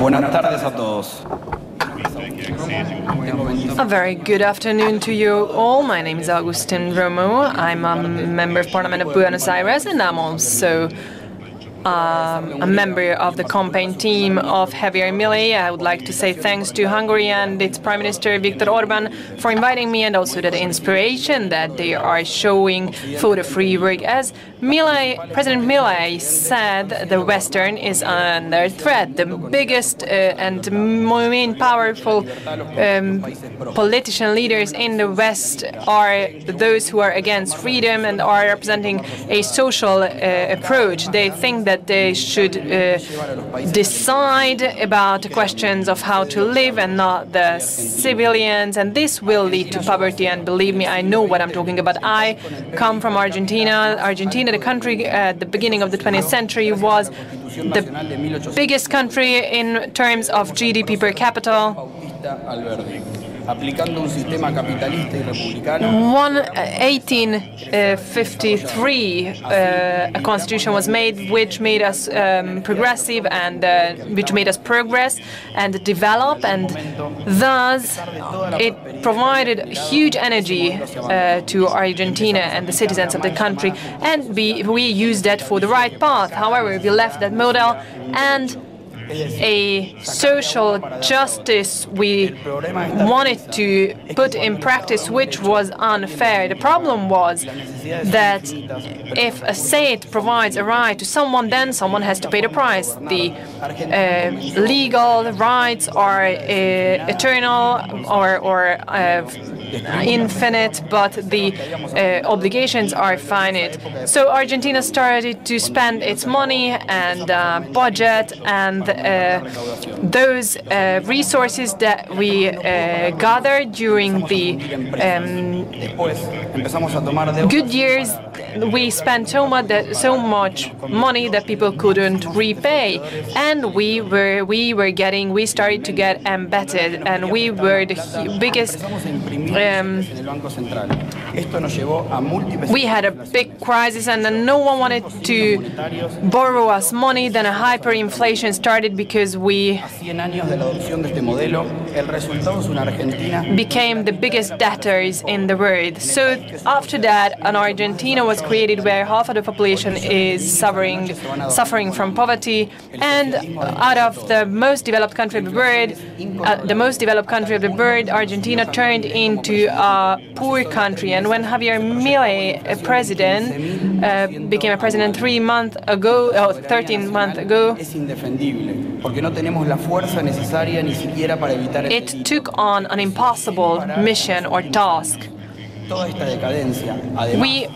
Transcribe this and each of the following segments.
Buenas tardes a todos. A very good afternoon to you all. My name is Agustin Romo. I'm a member of Parliament of Buenos Aires, and I'm also a member of the campaign team of Javier Milei. I would like to say thanks to Hungary and its Prime Minister Viktor Orban for inviting me, and also the inspiration that they are showing for the free work. As President Milei said, the Western is under threat. The biggest and main powerful politician leaders in the West are those who are against freedom and are representing a social approach. They think that they should decide about the questions of how to live and not the civilians, and this will lead to poverty. And believe me, I know what I'm talking about. I come from Argentina. Argentina, the country at the beginning of the 20th century, was the biggest country in terms of GDP per capita. 1853, a constitution was made which made us progressive and which made us progress and develop, and thus it provided huge energy to Argentina and the citizens of the country, and we used that for the right path. However, we left that model and a social justice we wanted to put in practice, which was unfair. The problem was that if a state provides a right to someone, then someone has to pay the price. The legal rights are eternal or infinite, but the obligations are finite. So Argentina started to spend its money and budget, and those resources that we gathered during the good years, we spent so much money that people couldn't repay, and we started to get embedded, and we were the biggest. We had a big crisis, and no one wanted to borrow us money. Then a hyperinflation started because we became the biggest debtors in the world. So after that, an Argentina was created where half of the population is suffering from poverty, and out of the most developed country of the world, Argentina turned into a poor country. And when Javier Milei, became a president 13 months ago, it took on an impossible mission or task. We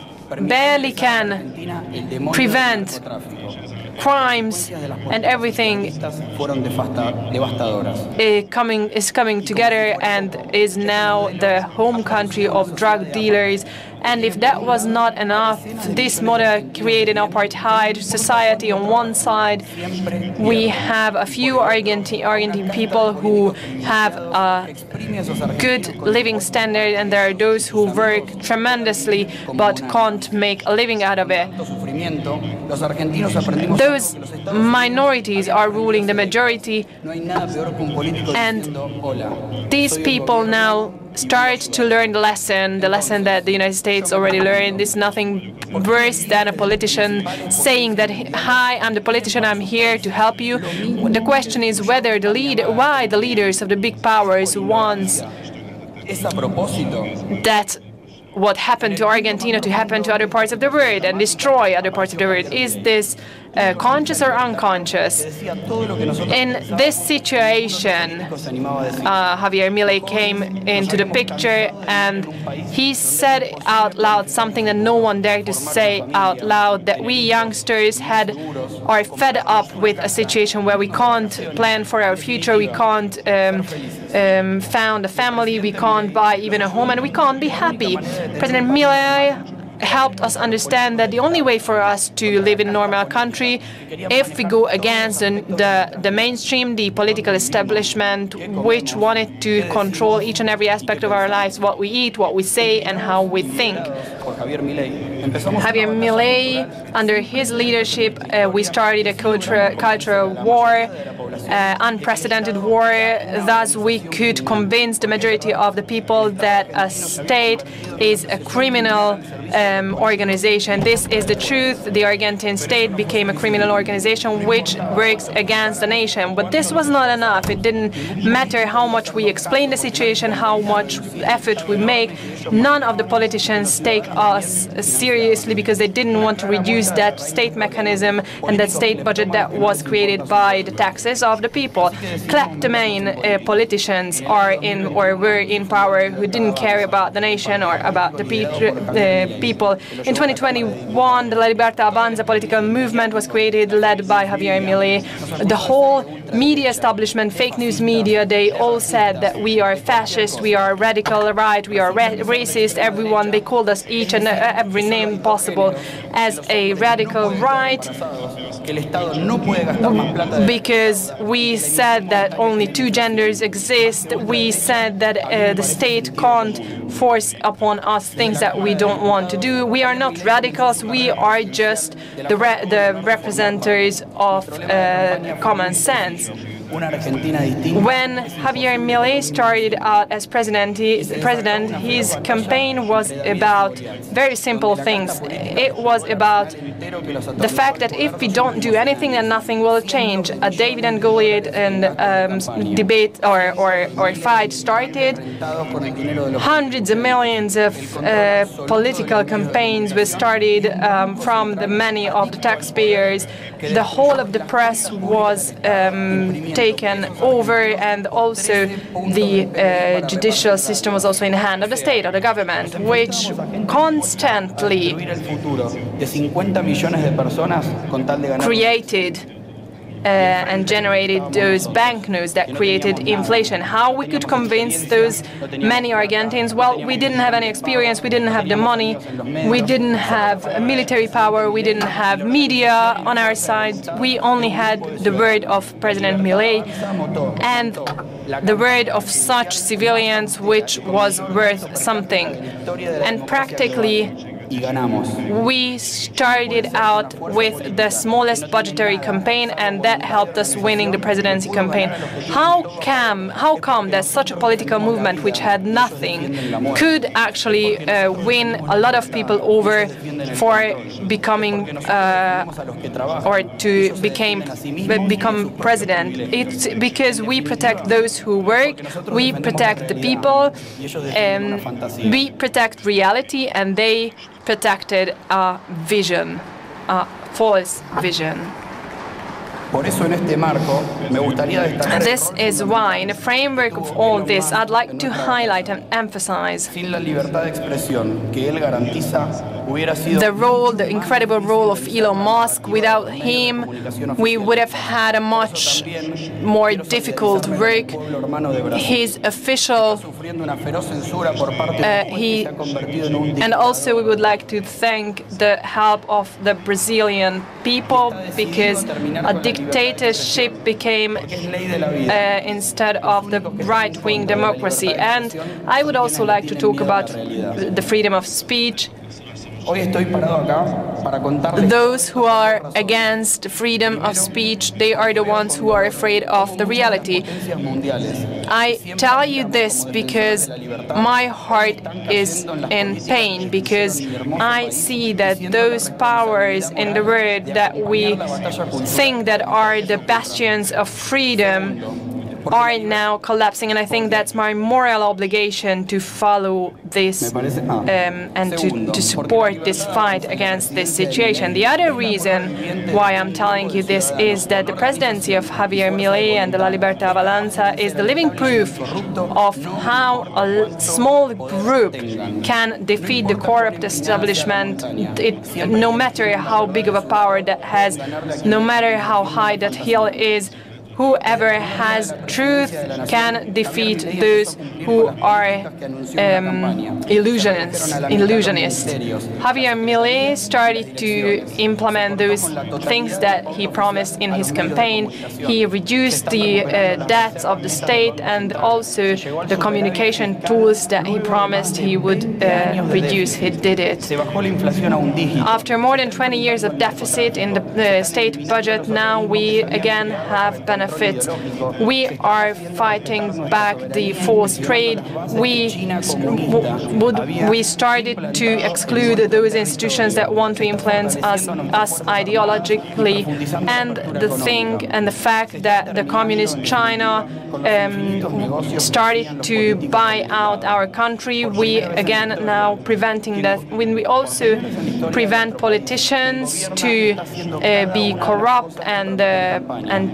barely can prevent crimes, and everything is coming together and is now the home country of drug dealers. And if that was not enough, this model created an apartheid society on one side. We have a few Argentine people who have a good living standard, and there are those who work tremendously but can't make a living out of it. Those minorities are ruling the majority, and these people now start to learn the lesson that the United States already learned. There's nothing worse than a politician saying that, "Hi, I'm the politician, I'm here to help you." The question is why the leaders of the big powers want that what happened to Argentina to happen to other parts of the world and destroy other parts of the world. Is this conscious or unconscious? In this situation, Javier Milei came into the picture, and he said out loud something that no one dared to say out loud, that we youngsters are fed up with a situation where we can't plan for our future, we can't found a family, we can't buy even a home, and we can't be happy. President Milei helped us understand that the only way for us to live in a normal country, if we go against the mainstream, the political establishment, which wanted to control each and every aspect of our lives, what we eat, what we say, and how we think. Javier Milei, under his leadership, we started a cultural war, unprecedented war. Thus, we could convince the majority of the people that a state is a criminal organization. This is the truth. The Argentine state became a criminal organization which works against the nation. But this was not enough. It didn't matter how much we explain the situation, how much effort we make. None of the politicians take us seriously because they didn't want to reduce that state mechanism and that state budget that was created by the taxes of the people. Kleptomane politicians are in or were in power who didn't care about the nation or about the people. In 2021, the La Libertà Avanza political movement was created, led by Javier Milei. The whole media establishment, fake news media, they all said that we are fascist, we are radical right, we are racist, everyone. They called us each and every name possible as a radical right, because we said that only two genders exist. We said that the state can't force upon us things that we don't want to do. We are not radicals, we are just the representatives of common sense. When Javier Milei started out as president, his campaign was about very simple things. It was about the fact that if we don't do anything, then nothing will change. A David and Goliath debate or fight started. Hundreds of millions of political campaigns were started from the money of the taxpayers. The whole of the press was taken over, and also the judicial system was also in the hand of the state, of the government, which constantly created and generated those banknotes that created inflation. How we could convince those many Argentines? Well, we didn't have any experience, we didn't have the money, we didn't have military power, we didn't have media on our side. We only had the word of President Milei and the word of such civilians, which was worth something. And practically we started out with the smallest budgetary campaign, and that helped us winning the presidency campaign. How come that such a political movement, which had nothing, could actually win a lot of people over for becoming or to become president? It's because we protect those who work, we protect the people, we protect reality, and they protected a vision, a false vision. This is why, in the framework of all this, I'd like to highlight and emphasize the role, the incredible role of Elon Musk. Without him, we would have had a much more difficult work. His official, and also we would like to thank the help of the Brazilian people, because a dictatorship became instead of the right-wing democracy. And I would also like to talk about the freedom of speech. Those who are against freedom of speech, they are the ones who are afraid of the reality. I tell you this because my heart is in pain, because I see that those powers in the world that we think that are the bastions of freedom are now collapsing, and I think that's my moral obligation to follow this and to support this fight against this situation. The other reason why I'm telling you this is that the presidency of Javier Milei and the La Libertà Avanza is the living proof of how a small group can defeat the corrupt establishment. No matter how big of a power that has, no matter how high that hill is, whoever has truth can defeat those who are illusionists. Javier Milei started to implement those things that he promised in his campaign. He reduced the debts of the state and also the communication tools that he promised he would reduce. He did it. After more than 20 years of deficit in the state budget, now we again have benefits. We are fighting back the forced trade. We started to exclude those institutions that want to influence us ideologically, and the fact that the communist China started to buy out our country. We again now preventing that. When we also prevent politicians to be corrupt and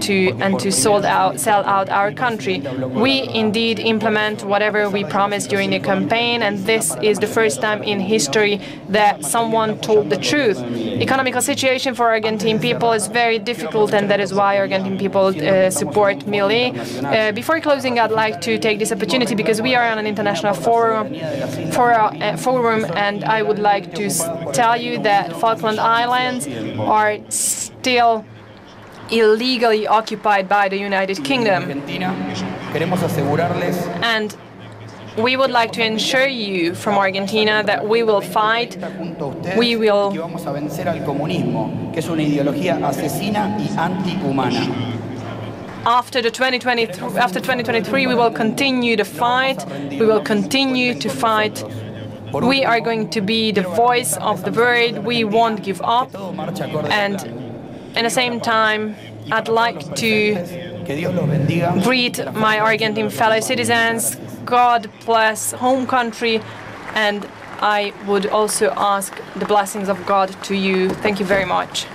to sell out our country. We indeed implement whatever we promised during the campaign, and this is the first time in history that someone told the truth. Economical situation for Argentine people is very difficult, and that is why Argentine people support Milei. Before closing, I'd like to take this opportunity because we are on an international forum, and I would like to tell you that Falkland Islands are still illegally occupied by the United Kingdom. And we would like to ensure you from Argentina that we will fight, we will after 2023 we will continue to fight, We are going to be the voice of the world. We won't give up. And at the same time, I'd like to greet my Argentine fellow citizens. God bless home country, and I would also ask the blessings of God to you. Thank you very much.